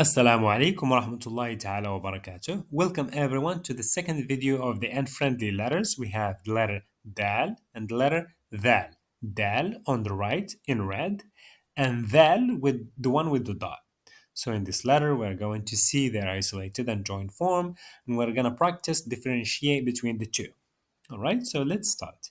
Assalamu alaikum wa rahmatullahi ta'ala wa barakatuh. Welcome everyone to the second video of the unfriendly letters. We have the letter Dal and the letter Dhal. Dal on the right in red and Dhal with the one with the dot. So in this letter, we're going to see their isolated and joined form, and we're going to practice differentiate between the two. All right, so let's start.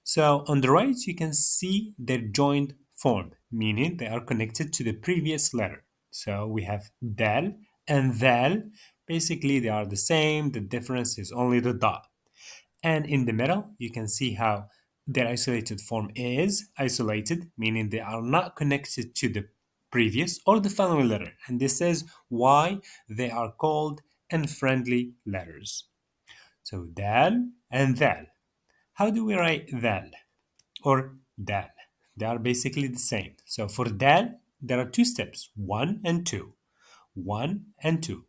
So on the right, you can see their joined form, meaning they are connected to the previous letter. So we have dal and dhal. Basically, they are the same. The difference is only the dot. And in the middle, you can see how their isolated form is isolated, meaning they are not connected to the previous or the following letter. And this is why they are called unfriendly letters. So dal and dhal. How do we write dal or dal? They are basically the same. So for dal, there are two steps, one and two. One and two.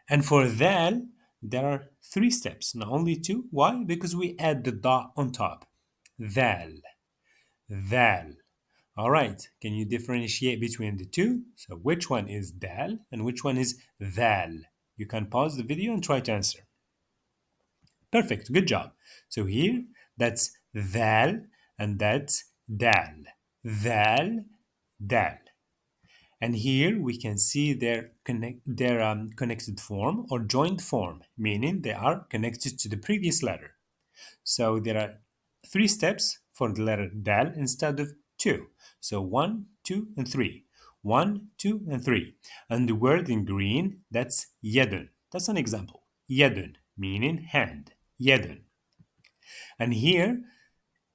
And for dal, there are three steps, not only two. Why? Because we add the dot on top. Dal, dal. All right, can you differentiate between the two? So which one is dal and which one is dal? You can pause the video and try to answer. Perfect, good job. So here, that's dhal and that's dal. Dhal, dal. And here we can see their connected form or joined form, meaning they are connected to the previous letter. So there are three steps for the letter dal instead of two. So one, two, and three. One, two, and three. And the word in green, that's yedun. That's an example. Yedun, meaning hand. Yedun. And here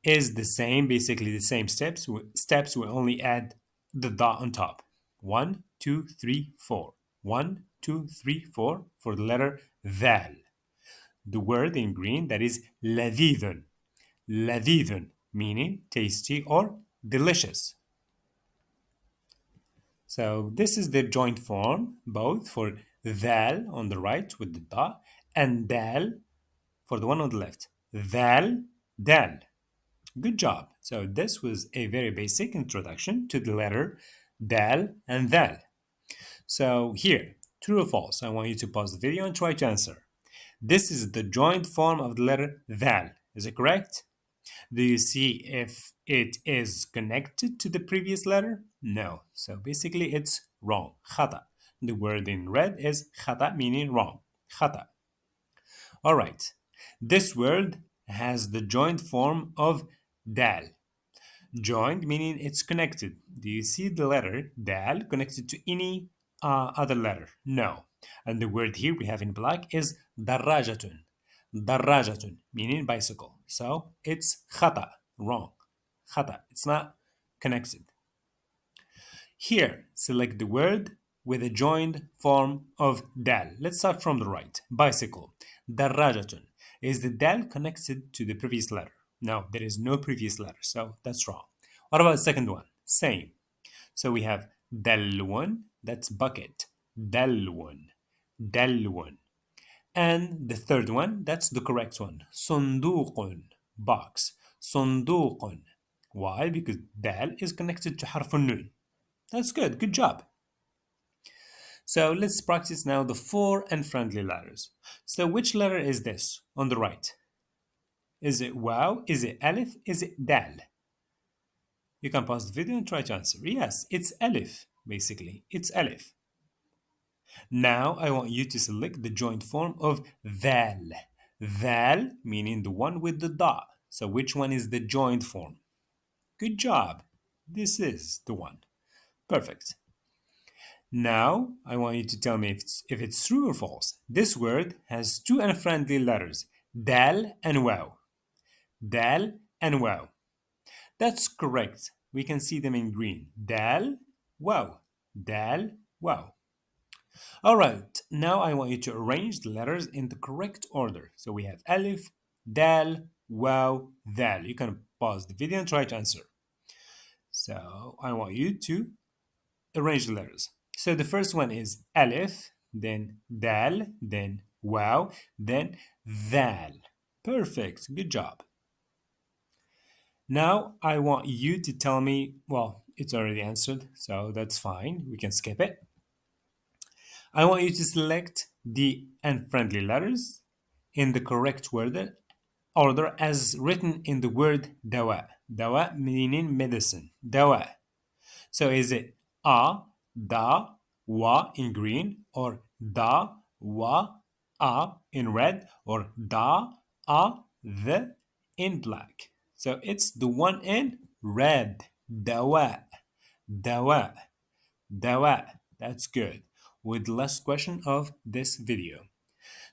is the same, basically the same steps. We only add the dot on top. One, two, three, four. One, two, three, four for the letter val. The word in green, that is ladidun. Ladidun, meaning tasty or delicious. So this is the joint form, both for val on the right with the dot and dal for the one on the left. Val, dal. Good job. So this was a very basic introduction to the letter dal and dhal. So here, true or false? I want you to pause the video and try to answer. This is the joint form of the letter dhal. Is it correct? Do you see if it is connected to the previous letter? No. So basically it's wrong. Khata. The word in red is khata, meaning wrong. Khata. All right. This word has the joint form of dal. Joined meaning it's connected. Do you see the letter dal connected to any other letter? No. And the word here we have in black is darajatun. Darajatun meaning bicycle. So it's khata, wrong. Khata, it's not connected. Here, select the word with a joined form of dal. Let's start from the right. Bicycle. Darajatun. Is the dal connected to the previous letter? No, there is no previous letter, so that's wrong. What about the second one? Same. So we have dalwun, that's bucket. Dalwun. Dalwun. And the third one, that's the correct one. Sunduqun, box. Sunduqun. Why? Because dal is connected to harfun nun. That's good. Good job. So let's practice now the four unfriendly letters. So which letter is this on the right? Is it waw? Is it alif? Is it dal? You can pause the video and try to answer. Yes, it's alif, basically. It's alif. Now I want you to select the joint form of val. Val meaning the one with the dot. So which one is the joint form? Good job. This is the one. Perfect. Now, I want you to tell me if it's true or false. This word has two unfriendly letters, dal and waw. Dal and waw. That's correct. We can see them in green. Dal, waw. Dal, waw. All right, now I want you to arrange the letters in the correct order. So we have alif, dal, waw, dal. You can pause the video and try to answer. So I want you to arrange the letters. So the first one is alif, then dal, then waw, then dhal. Perfect. Good job. Now I want you to tell me, well, it's already answered, so that's fine. We can skip it. I want you to select the unfriendly letters in the correct order as written in the word dawa. Dawa meaning medicine. Dawa. So is it a, da, wa in green, or da, wa, a in red, or da, a, the in black? So it's the one in red. Dawa. Dawa. Dawa. That's good. With the last question of this video.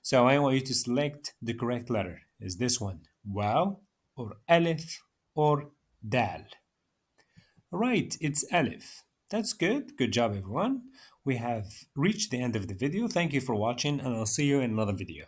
So I want you to select the correct letter. Is this one Waw or Alif or Dal? Right, it's Alif. That's good. Good job, everyone. We have reached the end of the video. Thank you for watching, and I'll see you in another video.